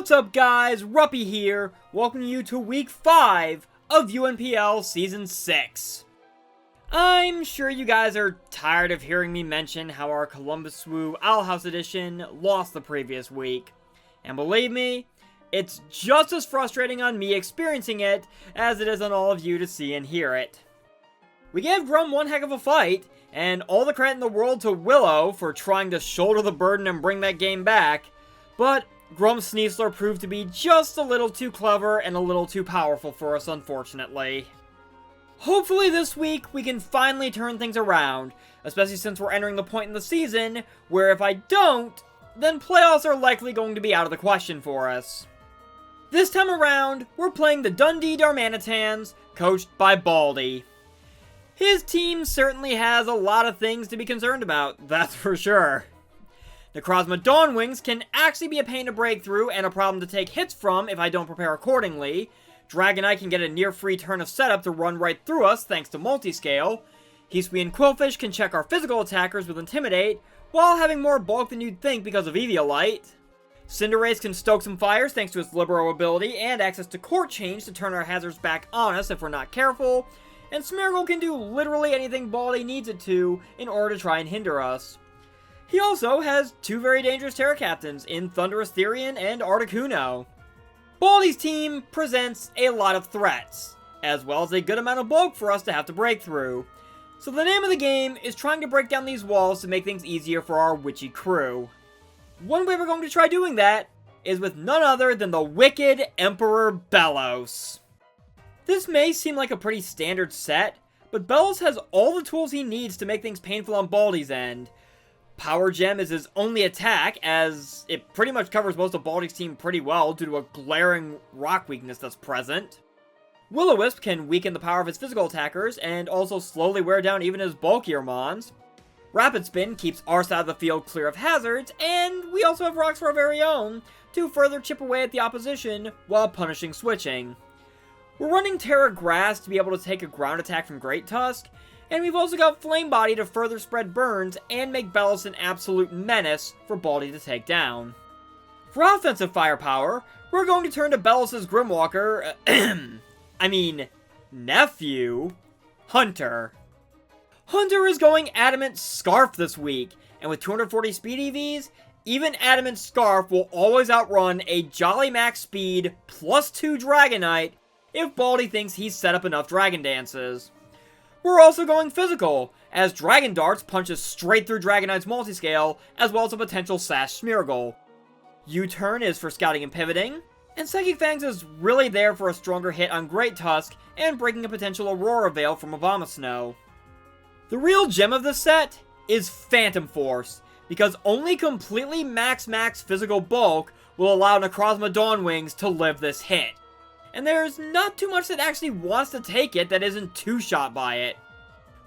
What's up guys, Ruppy here, welcoming you to week 5 of UNPL Season 6. I'm sure you guys are tired of hearing me mention how our Columbus Swoo Owl House Edition lost the previous week. And believe me, it's just as frustrating on me experiencing it as it is on all of you to see and hear it. We gave Grum one heck of a fight, and all the credit in the world to Willow for trying to shoulder the burden and bring that game back, but Grum Sneasler proved to be just a little too clever and a little too powerful for us, unfortunately. Hopefully this week we can finally turn things around, especially since we're entering the point in the season where if I don't, then playoffs are likely going to be out of the question for us. This time around, we're playing the Dundee Darmanitans, coached by Baldy. His team certainly has a lot of things to be concerned about, that's for sure. Necrozma Dawnwings can actually be a pain to break through and a problem to take hits from if I don't prepare accordingly. Dragonite can get a near-free turn of setup to run right through us thanks to multiscale. Heeswee and Quillfish can check our physical attackers with Intimidate, while having more bulk than you'd think because of Eviolite. Cinderace can stoke some fires thanks to its Libero ability and access to Court Change to turn our hazards back on us if we're not careful. And Smeargle can do literally anything Baldy needs it to in order to try and hinder us. He also has two very dangerous Tera captains in Thundurus-Therian and Articuno. Baldy's team presents a lot of threats, as well as a good amount of bulk for us to have to break through. So the name of the game is trying to break down these walls to make things easier for our witchy crew. One way we're going to try doing that is with none other than the wicked Emperor Bellows. This may seem like a pretty standard set, but Bellows has all the tools he needs to make things painful on Baldy's end. Power Gem is his only attack, as it pretty much covers most of Baldy's team pretty well due to a glaring rock weakness that's present. Will-O-Wisp can weaken the power of his physical attackers, and also slowly wear down even his bulkier mons. Rapid Spin keeps our side of the field clear of hazards, and we also have rocks of our very own to further chip away at the opposition while punishing switching. We're running Tera Grass to be able to take a ground attack from Great Tusk, and we've also got Flame Body to further spread burns and make Bellows an absolute menace for Baldy to take down. For offensive firepower, we're going to turn to Bellows' Grimwalker, nephew, Hunter. Hunter is going Adamant Scarf this week, and with 240 speed EVs, even Adamant Scarf will always outrun a Jolly Max Speed +2 Dragonite if Baldy thinks he's set up enough Dragon Dances. We're also going physical, as Dragon Darts punches straight through Dragonite's multiscale, as well as a potential Sash Smeargle. U-Turn is for scouting and pivoting, and Psychic Fangs is really there for a stronger hit on Great Tusk and breaking a potential Aurora Veil from Abomasnow. The real gem of this set is Phantom Force, because only completely max physical bulk will allow Necrozma Dawnwings to live this hit. And there's not too much that actually wants to take it that isn't two-shot by it.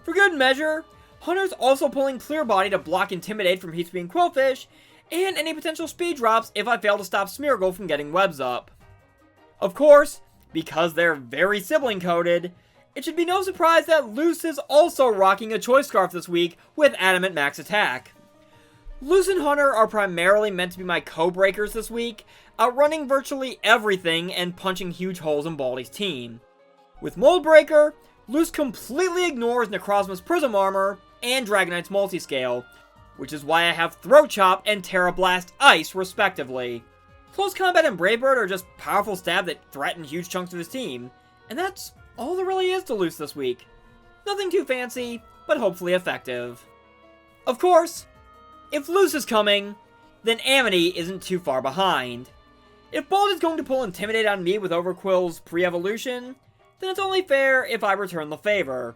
For good measure, Hunter's also pulling Clear Body to block Intimidate from Heeswee and Quillfish, and any potential speed drops if I fail to stop Smeargle from getting webs up. Of course, because they're very sibling-coded, it should be no surprise that Luce is also rocking a Choice Scarf this week with Adamant Max Attack. Luce and Hunter are primarily meant to be my co-breakers this week, outrunning virtually everything and punching huge holes in Baldy's team. With Mold Breaker, Luce completely ignores Necrozma's Prism Armor and Dragonite's Multiscale, which is why I have Throat Chop and Tera Blast Ice respectively. Close Combat and Brave Bird are just powerful stab that threaten huge chunks of his team, and that's all there really is to Luce this week. Nothing too fancy, but hopefully effective. Of course, if Luce is coming, then Amity isn't too far behind. If Baldy's going to pull Intimidate on me with Overquill's pre-evolution, then it's only fair if I return the favor.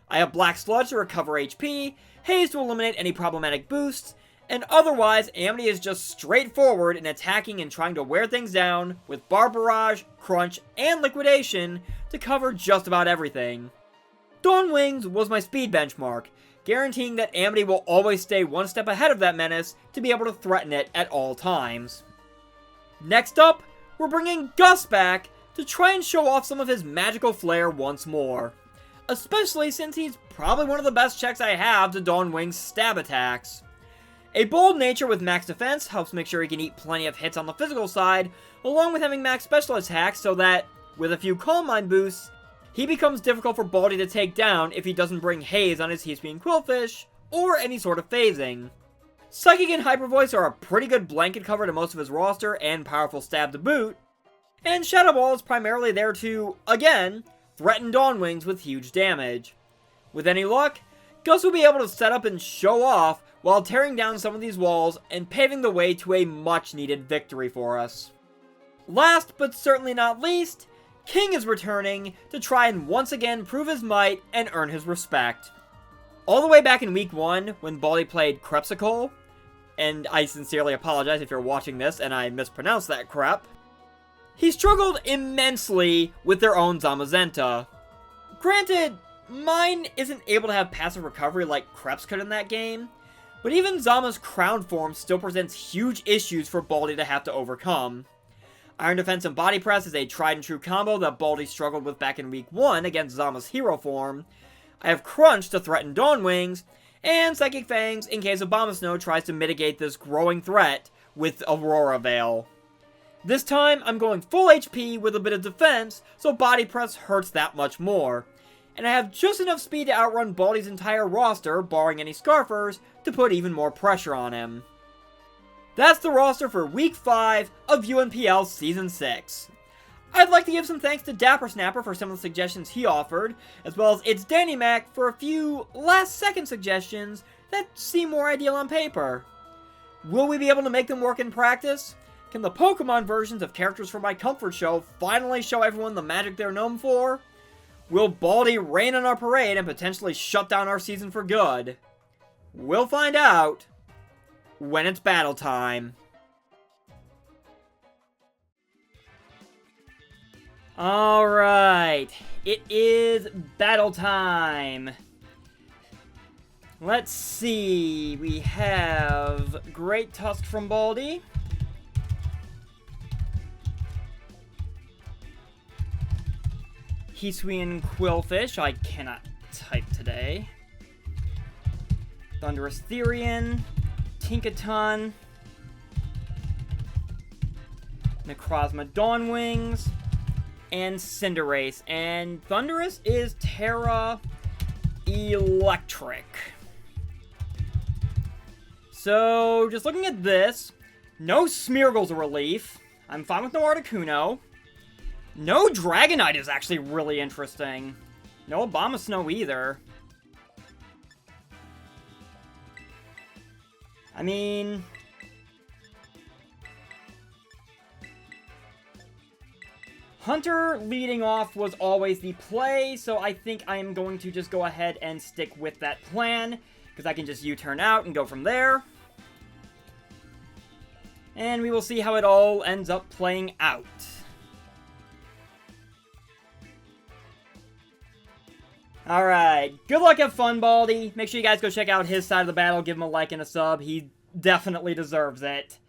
I have Black Sludge to recover HP, Haze to eliminate any problematic boosts, and otherwise Amity is just straightforward in attacking and trying to wear things down with Bar Barrage, Crunch, and Liquidation to cover just about everything. Dawnwings was my speed benchmark, guaranteeing that Amity will always stay one step ahead of that menace to be able to threaten it at all times. Next up, we're bringing Gus back to try and show off some of his magical flair once more. Especially since he's probably one of the best checks I have to Dawnwing's stab attacks. A bold nature with max defense helps make sure he can eat plenty of hits on the physical side, along with having max special attacks so that, with a few Calm Mind boosts, he becomes difficult for Baldy to take down if he doesn't bring haze on his Heat-Squealing Quillfish, or any sort of phasing. Psychic and Hyper Voice are a pretty good blanket cover to most of his roster, and powerful stab to boot, and Shadow Ball is primarily there to, again, threaten Dawnwings with huge damage. With any luck, Gus will be able to set up and show off while tearing down some of these walls and paving the way to a much needed victory for us. Last but certainly not least, King is returning to try and once again prove his might and earn his respect. All the way back in week 1, when Baldy played Crepsicle, and I sincerely apologize if you're watching this and I mispronounced that crap, he struggled immensely with their own Zamazenta. Granted, mine isn't able to have passive recovery like Creps could in that game, but even Zama's Crowned form still presents huge issues for Baldy to have to overcome. Iron Defense and Body Press is a tried and true combo that Baldy struggled with back in week 1 against Zama's hero form. I have Crunch to threaten Dawnwings, and Psychic Fangs in case Abomasnow tries to mitigate this growing threat with Aurora Veil. This time, I'm going full HP with a bit of defense, so Body Press hurts that much more. And I have just enough speed to outrun Baldy's entire roster, barring any Scarfers, to put even more pressure on him. That's the roster for Week 5 of UNPL Season 6. I'd like to give some thanks to Dapper Snapper for some of the suggestions he offered, as well as It's Danny Mac for a few last-second suggestions that seem more ideal on paper. Will we be able to make them work in practice? Can the Pokemon versions of characters from my comfort show finally show everyone the magic they're known for? Will Baldy rain on our parade and potentially shut down our season for good? We'll find out when it's battle time. Alright, it is battle time. Let's see, we have Great Tusk from Baldy. Heat-Squealing Quillfish, I cannot type today. Thundurus-Therian, Tinkaton, Necrozma Dawnwings, and Cinderace. And Thundurus is Tera Electric. So, just looking at this, no Smeargle's a relief. I'm fine with no Articuno. No Dragonite is actually really interesting. No Abomasnow either. I mean, Hunter leading off was always the play, so I think I am going to just go ahead and stick with that plan, because I can just U-turn out and go from there. And we will see how it all ends up playing out. Alright, good luck, have fun, Baldy. Make sure you guys go check out his side of the battle, give him a like and a sub. He definitely deserves it.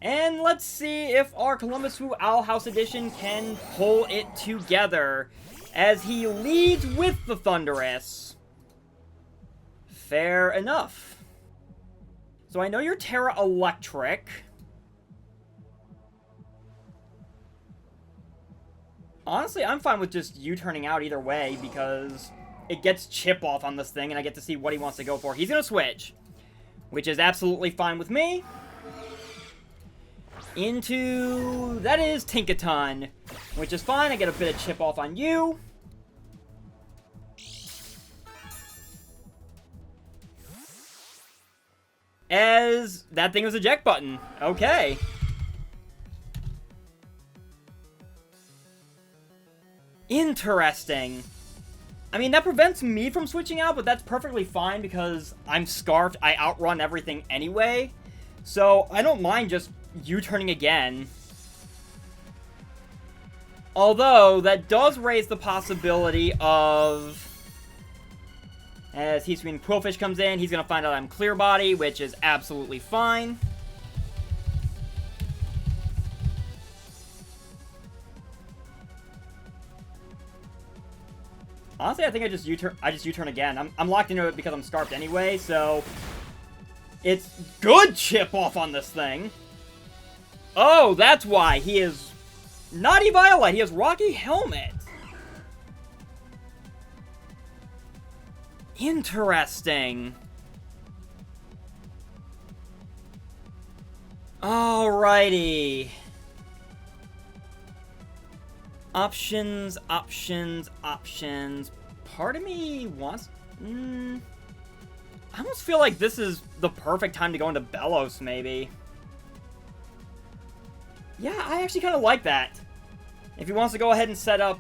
And let's see if our Columbus Swoo Owl House Edition can pull it together, as he leads with the Thundurus. Fair enough. So I know you're Tera Electric. Honestly, I'm fine with just U-turning out either way, because it gets chip off on this thing, and I get to see what he wants to go for. He's going to switch, which is absolutely fine with me. Into... that is Tinkaton, which is fine. I get a bit of chip off on you. As that thing was a eject button. Okay. Interesting. I mean, that prevents me from switching out, but that's perfectly fine because I'm Scarfed. I outrun everything anyway. So I don't mind just U-turning again. Although, that does raise the possibility of... as Heat-Squealing Quillfish comes in, he's going to find out I'm Clear Body, which is absolutely fine. Honestly, I think I just U-turn again. I'm locked into it because I'm Scarfed anyway, so It's good chip off on this thing. Oh, that's why he is not Eviolite. He has Rocky Helmet. Interesting. Alrighty. Options, options, options. Part of me wants... I almost feel like this is the perfect time to go into Belos, maybe. Yeah, I actually kind of like that. If he wants to go ahead and set up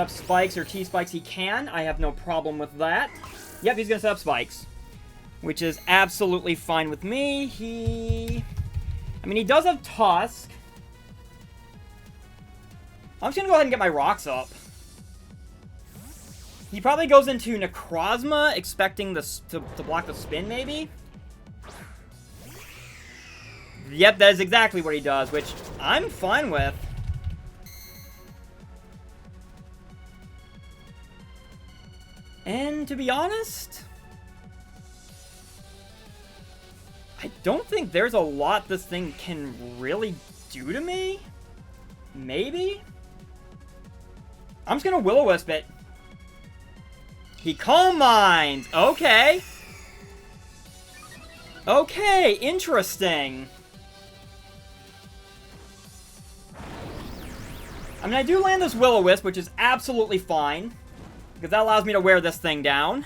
spikes or T-spikes, he can. I have no problem with that. Yep, he's going to set up spikes. Which is absolutely fine with me. I mean, he does have Tusk. I'm just going to go ahead and get my rocks up. He probably goes into Necrozma, expecting to block the spin, maybe? Yep, that is exactly what he does, which I'm fine with. And to be honest, I don't think there's a lot this thing can really do to me. Maybe? I'm just gonna Will-O-Wisp it. He Calm Minds! Okay. Okay, interesting. I mean, I do land this Will-O-Wisp, which is absolutely fine. Because that allows me to wear this thing down.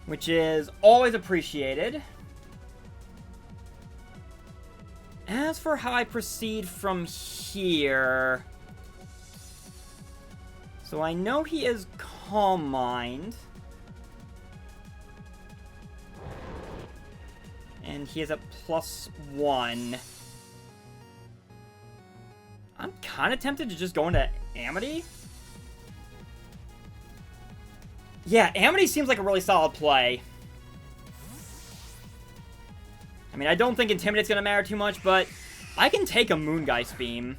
Which is always appreciated. As for how I proceed from here... So I know he is Calm Mind. And he is at +1. I'm kind of tempted to just go into Amity. Yeah, Amity seems like a really solid play. I mean, I don't think Intimidate's going to matter too much, but I can take a Moongeist Beam.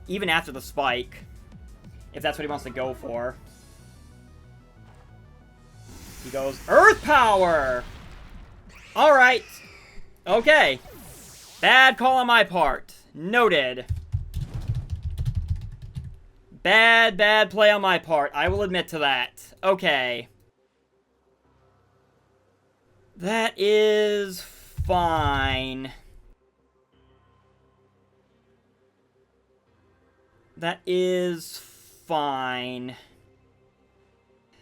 Even after the spike. If that's what he wants to go for. He goes, Earth Power! Alright. Okay. Bad call on my part. Noted. Bad play on my part. I will admit to that. Okay. That is fine. That is fine.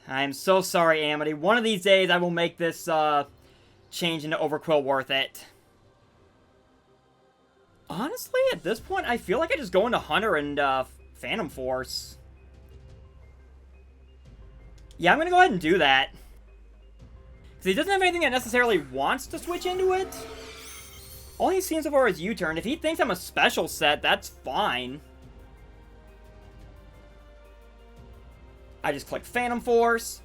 I'm so sorry, Amity. One of these days I will make this change into Overquill worth it. Honestly, at this point, I feel like I just go into Hunter and Phantom Force. Yeah, I'm going to go ahead and do that. Because he doesn't have anything that necessarily wants to switch into it. All he's seen so far is U-turn. If he thinks I'm a special set, that's fine. I just click Phantom Force.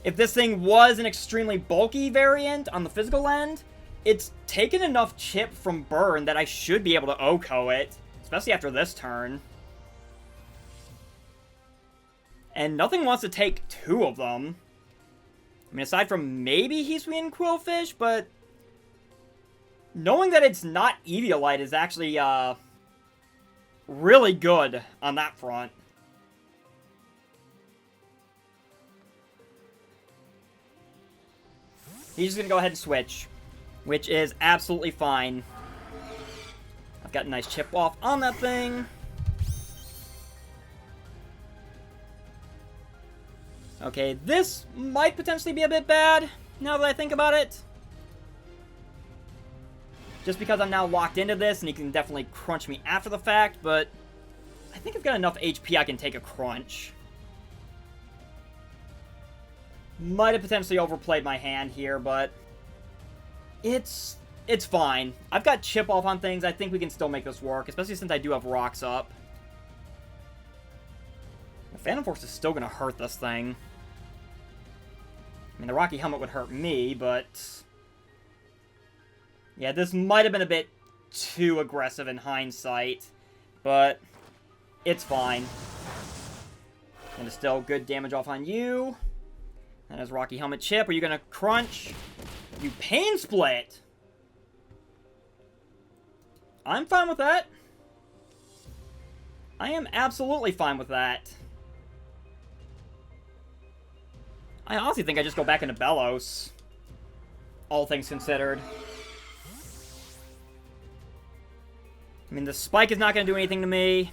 If this thing was an extremely bulky variant on the physical end, it's taken enough chip from burn that I should be able to OHKO it. Especially after this turn. And nothing wants to take 2 of them. I mean, aside from maybe Hisui and Quillfish, but... knowing that it's not Eviolite is actually, really good on that front. He's just gonna go ahead and switch. Which is absolutely fine. I've got a nice chip off on that thing. Okay, this might potentially be a bit bad, now that I think about it. Just because I'm now locked into this, and he can definitely crunch me after the fact, but... I think I've got enough HP I can take a crunch. Might have potentially overplayed my hand here, but... It's fine. I've got chip off on things. I think we can still make this work, especially since I do have rocks up. The Phantom Force is still going to hurt this thing. I mean, the Rocky Helmet would hurt me, but... yeah, this might have been a bit too aggressive in hindsight. But It's fine. And it's still good damage off on you. That is Rocky Helmet Chip. Are you gonna crunch? You Pain Split! I'm fine with that. I am absolutely fine with that. I honestly think I just go back into Bellows. All things considered. I mean, the spike is not going to do anything to me.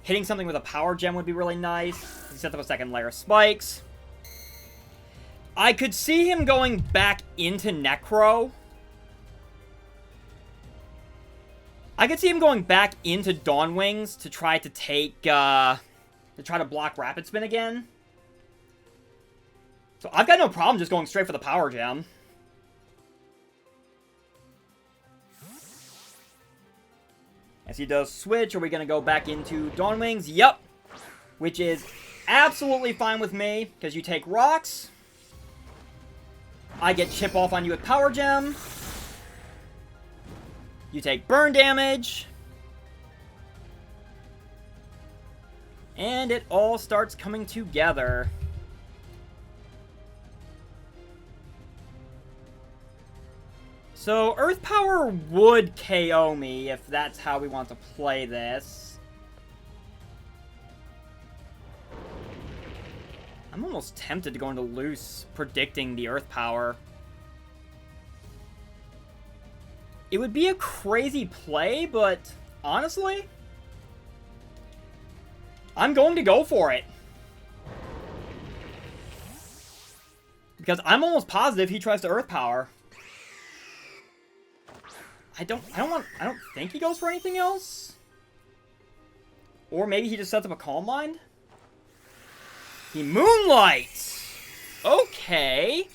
Hitting something with a power gem would be really nice. He set up a second layer of spikes. I could see him going back into Necro. I could see him going back into Dawn Wings to try to take, to try to block Rapid Spin again. So I've got no problem just going straight for the power gem. As he does switch, are we going to go back into Dawn Wings? Yep. Which is absolutely fine with me, because you take rocks. I get chip off on you with power gem. You take burn damage. And it all starts coming together. So, Earth Power would KO me if that's how we want to play this. I'm almost tempted to go into Loose, predicting the Earth Power. It would be a crazy play, but honestly, I'm going to go for it. Because I'm almost positive he tries to Earth Power. I don't think he goes for anything else. Or maybe he just sets up a Calm Mind. He Moonlights! Okay.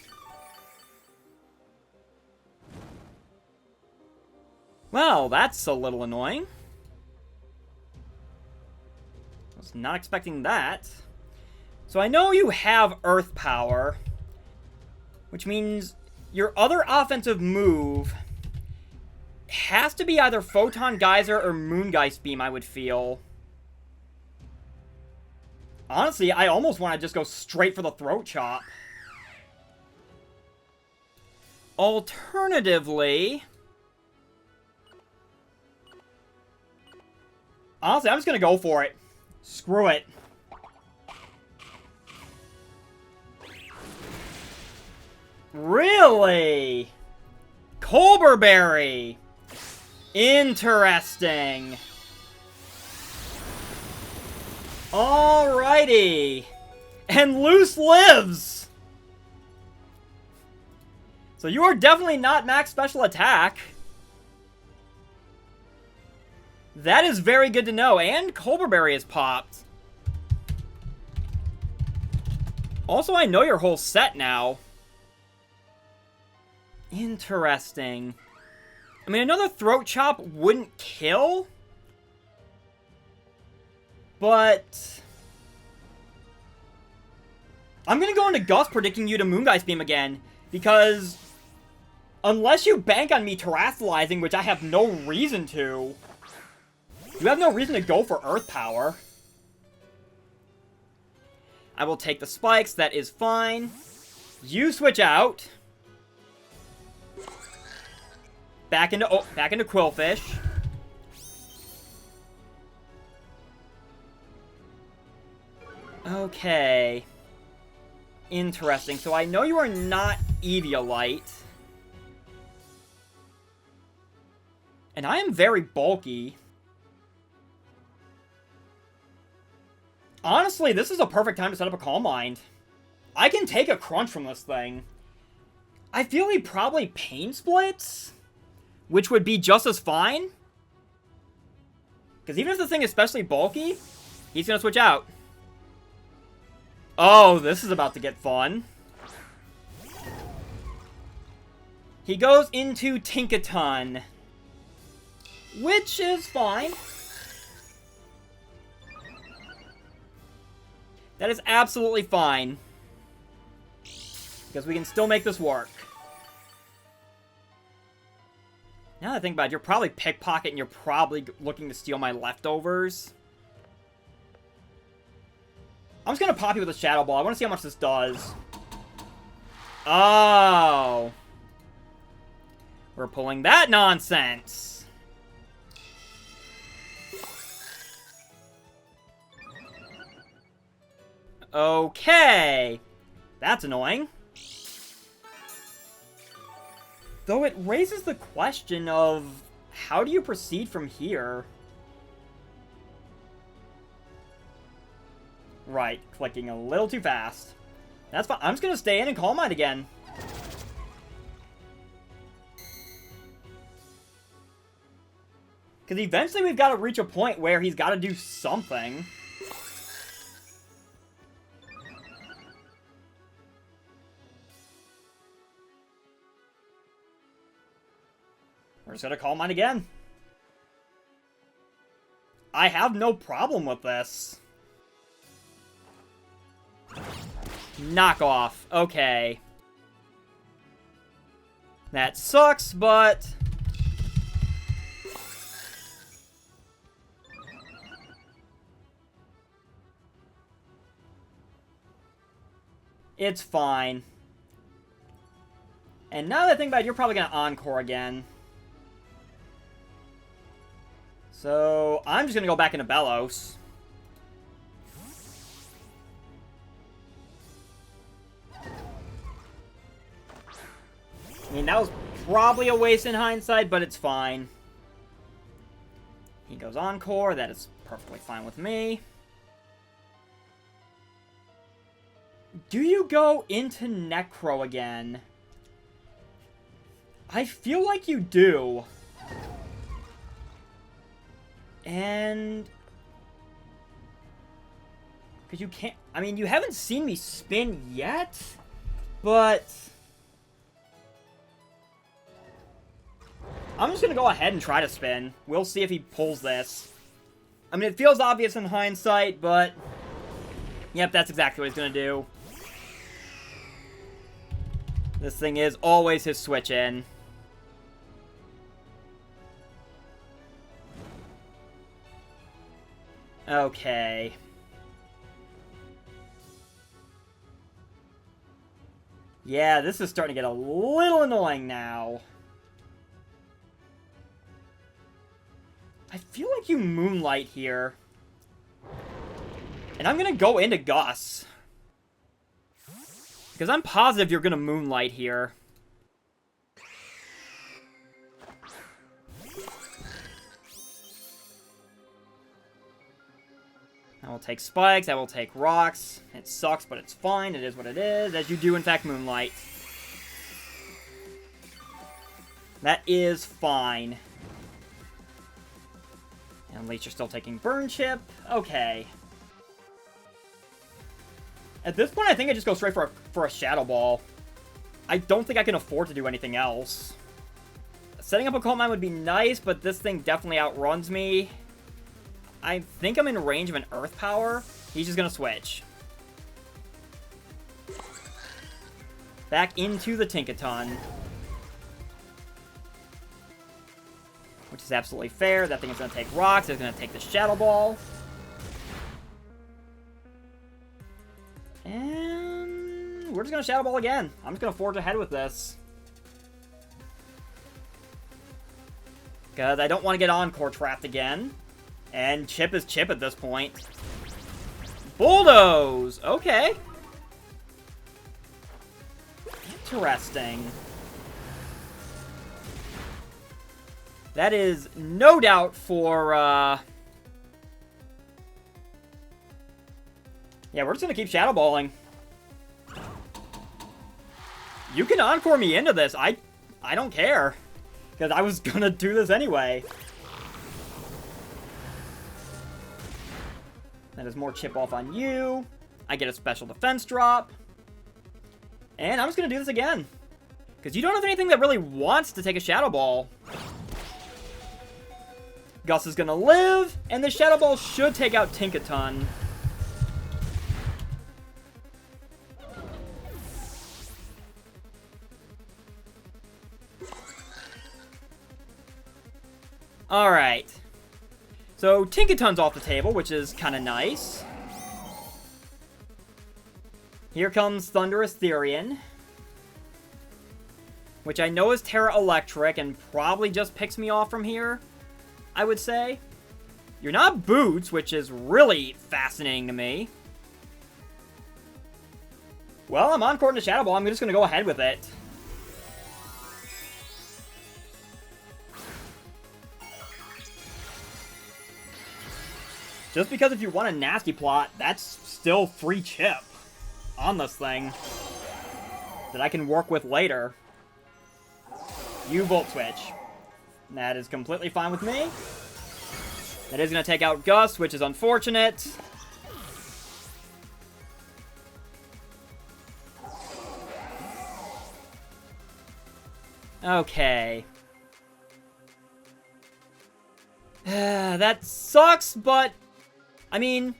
Well, that's a little annoying. I was not expecting that. So I know you have Earth Power, which means your other offensive move has to be either Photon Geyser or Moongeist Beam, I would feel. Honestly, I almost want to just go straight for the Throat Chop. Alternatively, honestly, I'm just going to go for it. Screw it. Really? Colberberry. Interesting. Alrighty. And Loose lives. So you are definitely not max special attack. That is very good to know. And Colberberry is popped. Also, I know your whole set now. Interesting. I mean, another Throat Chop wouldn't kill. But I'm going to go into Gust predicting you to Moongeist Beam again. Because unless you bank on me terrestrializing, which I have no reason to, you have no reason to go for Earth Power. I will take the spikes. That is fine. You switch out. Back into Quillfish. Okay. Interesting. So I know you are not Eviolite. And I am very bulky. Honestly, this is a perfect time to set up a Calm Mind. I can take a crunch from this thing. I feel he probably Pain Splits, which would be just as fine. Because even if the thing is especially bulky, he's going to switch out. Oh, this is about to get fun. He goes into Tinkaton, which is fine. That is absolutely fine. Because we can still make this work. Now that I think about it, you're probably pickpocket and you're probably looking to steal my leftovers. I'm just gonna pop you with a Shadow Ball. I want to see how much this does. Oh. We're pulling that nonsense. Okay. That's annoying. Though it raises the question of, how do you proceed from here? Right, clicking a little too fast. That's fine. I'm just gonna stay in and Calm Mind again. Because eventually we've got to reach a point where he's got to do something. We're just gonna Calm Mind again. I have no problem with this. Knock off. Okay. That sucks, but... it's fine. And now that I think about it, you're probably gonna Encore again. So, I'm just gonna go back into Bellows. I mean, that was probably a waste in hindsight, but it's fine. He goes Encore, that is perfectly fine with me. Do you go into Necro again? I feel like you do. And... because you can't... I mean, you haven't seen me spin yet, but... I'm just gonna go ahead and try to spin. We'll see if he pulls this. I mean, it feels obvious in hindsight, but... yep, that's exactly what he's gonna do. This thing is always his switch in. Okay. Yeah, this is starting to get a little annoying now. I feel like you Moonlight here. And I'm gonna go into Gus. Because I'm positive you're gonna Moonlight here. I will take spikes, I will take rocks. It sucks, but it's fine. It is what it is. As you do, in fact, Moonlight. That is fine. And at least you're still taking Burn Chip. Okay. At this point, I think I just go straight for a Shadow Ball. I don't think I can afford to do anything else. Setting up a Calm Mind would be nice, but this thing definitely outruns me. I think I'm in range of an Earth Power. He's just gonna switch. Back into the Tinkaton. Which is absolutely fair. That thing is gonna take rocks. It's gonna take the Shadow Ball. And we're just gonna Shadow Ball again. I'm just gonna forge ahead with this. Because I don't want to get Encore trapped again. And Chip is Chip at this point. Bulldoze! Okay. Interesting. That is no doubt for, yeah, we're just gonna keep Shadow Balling. You can Encore me into this. I don't care. Because I was gonna do this anyway. That is more Chip off on you. I get a special defense drop. And I'm just going to do this again. Because you don't have anything that really wants to take a Shadow Ball. Gus is going to live. And the Shadow Ball should take out Tinkaton. Alright. So, Tinkaton's off the table, which is kind of nice. Here comes Thundurus-Therian, which I know is Tera Electric and probably just picks me off from here, I would say. You're not Boots, which is really fascinating to me. Well, I'm on court in the Shadow Ball. I'm just going to go ahead with it. Just because if you want a nasty plot, that's still free chip on this thing that I can work with later. You Volt Switch. That is completely fine with me. That is going to take out Gus, which is unfortunate. Okay. That sucks, but... I mean,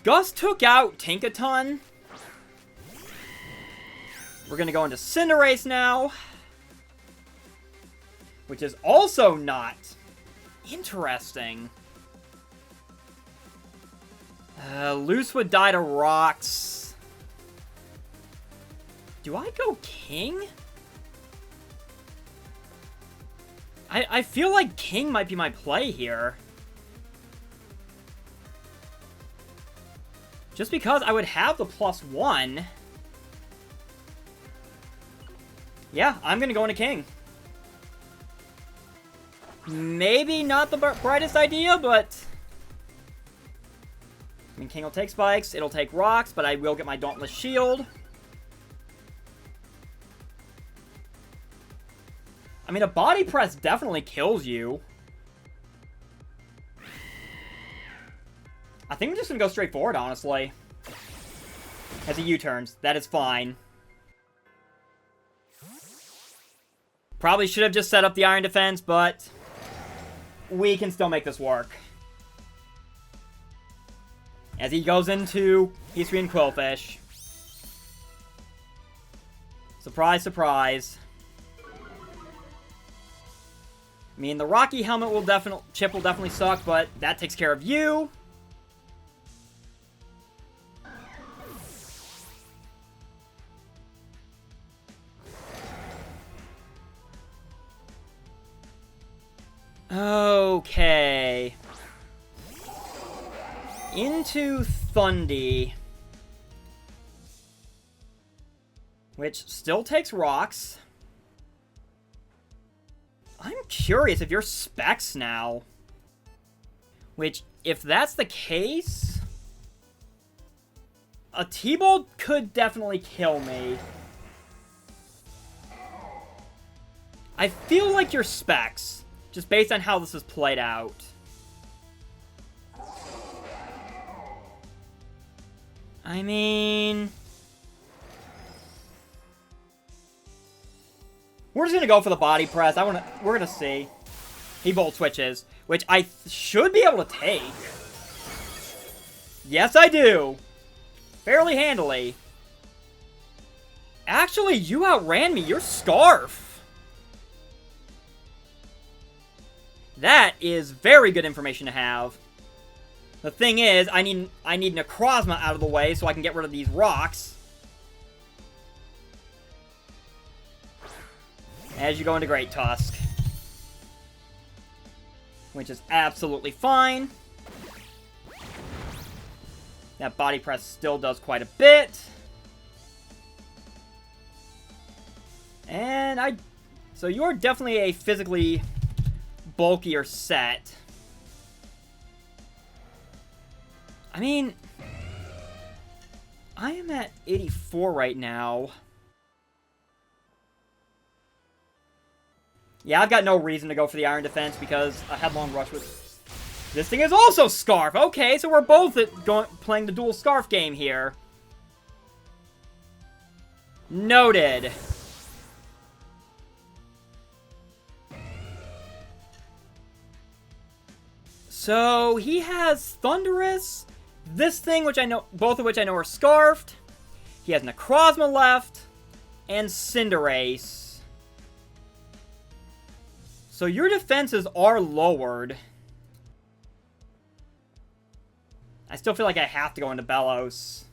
Gus took out Tinkaton. We're going to go into Cinderace now. Which is also not interesting. Loose would die to Rocks. Do I go King? I feel like King might be my play here. Just because I would have the +1. Yeah, I'm going to go into King. Maybe not the brightest idea, but... I mean, King will take Spikes, it'll take Rocks, but I will get my Dauntless Shield. I mean, a Body Press definitely kills you. I think I'm just going to go straight forward, honestly. As he U-turns. That is fine. Probably should have just set up the Iron Defense, but... we can still make this work. As he goes into History and Quillfish. Surprise, surprise. I mean, the Rocky Helmet will chip will definitely suck, but that takes care of you. Okay. Into Thundee. Which still takes Rocks. I'm curious if you're Specs now. Which, if that's the case... a T-Bolt could definitely kill me. I feel like you're Specs. Just based on how this is played out. I mean... we're just gonna go for the Body Press. We're gonna see. He Volt Switches, which I should be able to take. Yes, I do. Fairly handily. Actually, you outran me. You're Scarf. That is very good information to have. The thing is, I need Necrozma out of the way so I can get rid of these rocks. As you go into Great Tusk. Which is absolutely fine. That Body Press still does quite a bit. And so you're definitely a physically bulkier set. I mean, I am at 84 right now. Yeah, I've got no reason to go for the Iron Defense because a Headlong Rush with... this thing is also Scarf! Okay, so we're both playing the dual Scarf game here. Noted. So, he has Thundurus, this thing, which I know, both of which I know are Scarfed. He has Necrozma left, and Cinderace. So your defenses are lowered. I still feel like I have to go into Bellows.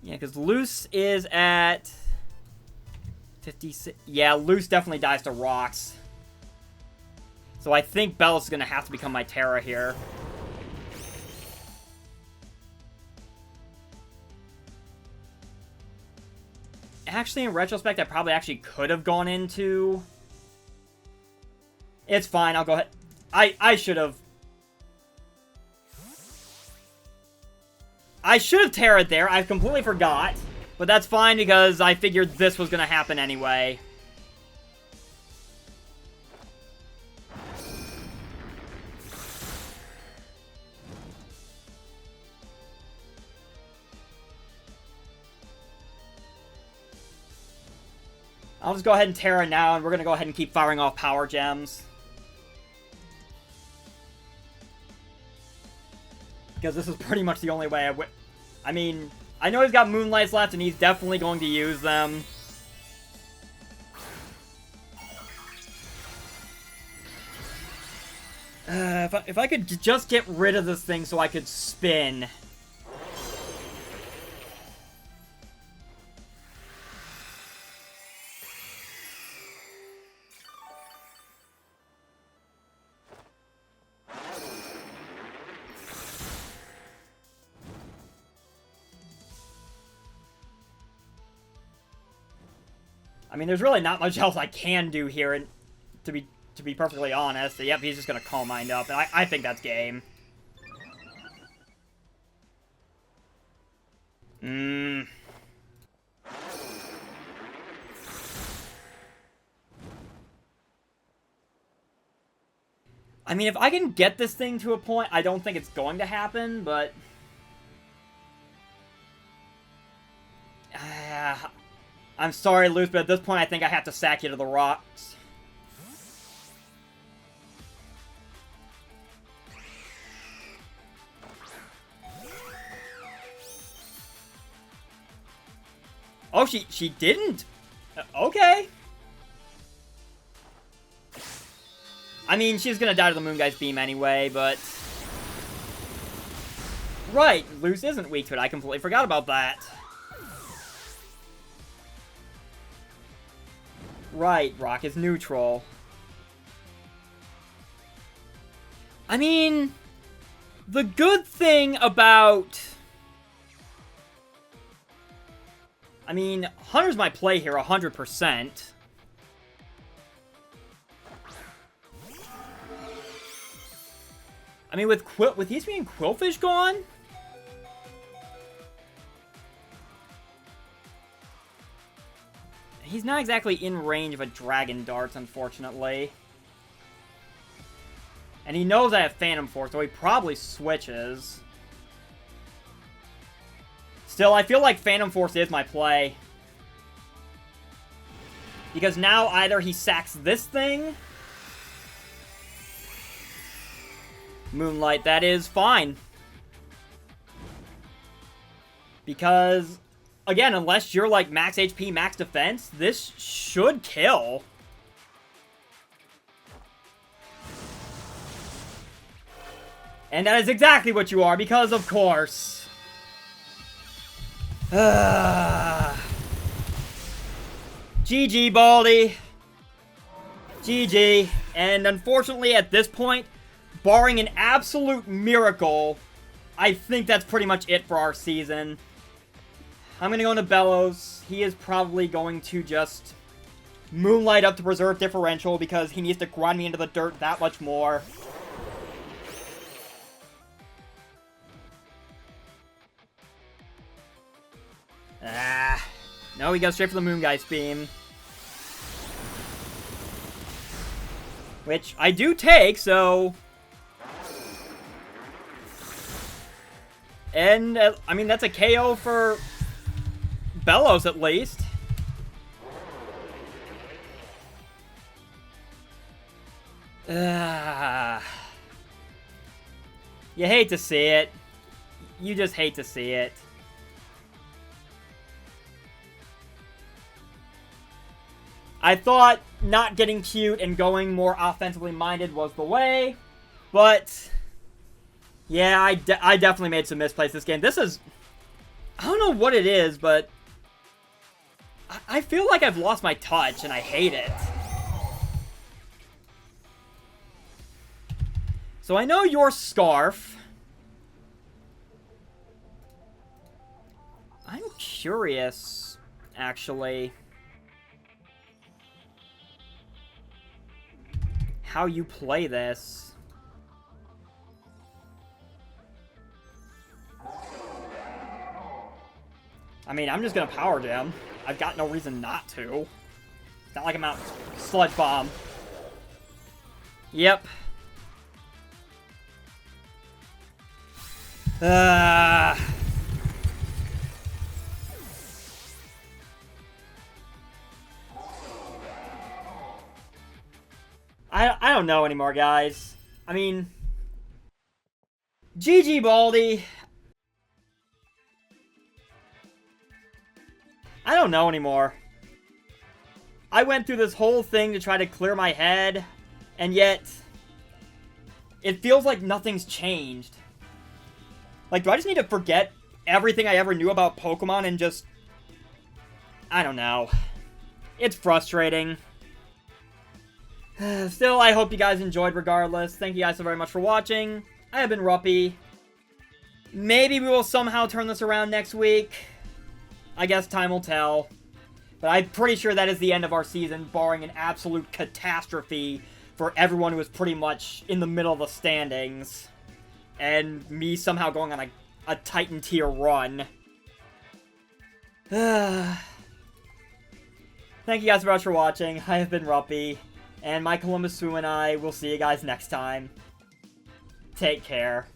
Yeah, because Loose is at 56. Yeah, Loose definitely dies to rocks. So I think Bellows is going to have to become my Tera here. Actually, in retrospect, I probably actually could have gone into... It's fine, I'll go ahead. I should have... I should have Tera'd there, I completely forgot. But that's fine because I figured this was going to happen anyway. I'll just go ahead and Tera now, and we're going to go ahead and keep firing off power gems. Because this is pretty much the only way I mean, I know he's got Moonlights left, and he's definitely going to use them. If I could just get rid of this thing so I could spin... I mean, there's really not much else I can do here, and to be perfectly honest. Yep, he's just gonna Calm Mind up, and I think that's game. I mean, if I can get this thing to a point, I don't think it's going to happen, but... I'm sorry, Luce, but at this point I think I have to sack you to the rocks. Oh, she didn't? Okay. I mean, she's gonna die to the Moon Guy's Beam anyway, but... Right, Luce isn't weak to it. I completely forgot about that. Right, Rock is neutral. I mean, the good thing about... I mean, Hunter's my play here, 100%. I mean, with Eastby and Quillfish gone... He's not exactly in range of a Dragon Darts, unfortunately. And he knows I have Phantom Force, so he probably switches. Still, I feel like Phantom Force is my play. Because now either he sacks this thing... Moonlight, that is fine. Because... Again, unless you're like max HP, max defense, this should kill. And that is exactly what you are, because of course. GG, Baldy. GG. And unfortunately, at this point, barring an absolute miracle, I think that's pretty much it for our season. I'm going to go into Bellows. He is probably going to just Moonlight up to preserve differential because he needs to grind me into the dirt that much more. No, he goes straight for the Moon Guy's Beam. Which I do take, so... And, I mean, that's a KO for... Bellows, at least. You hate to see it. You just hate to see it. I thought not getting cute and going more offensively minded was the way, but yeah, I definitely made some misplays this game. This is, I don't know what it is, but I feel like I've lost my touch and I hate it. So I know your Scarf. I'm curious, actually, how you play this. I mean, I'm just gonna Power Gem. I've got no reason not to. It's not like I'm out Sludge Bomb. Yep. I don't know anymore, guys. I mean, GG Baldy. I don't know anymore. I went through this whole thing to try to clear my head, and yet it feels like nothing's changed. Like, do I just need to forget everything I ever knew about Pokemon and just... I don't know. It's frustrating. Still, I hope you guys enjoyed regardless. Thank you guys so very much for watching. I have been Ruppy. Maybe we will somehow turn this around next week. I guess time will tell. But I'm pretty sure that is the end of our season, barring an absolute catastrophe for everyone who is pretty much in the middle of the standings. And me somehow going on a Titan tier run. Thank you guys very much for watching. I have been Ruppy. And my Columbus Swoo and I will see you guys next time. Take care.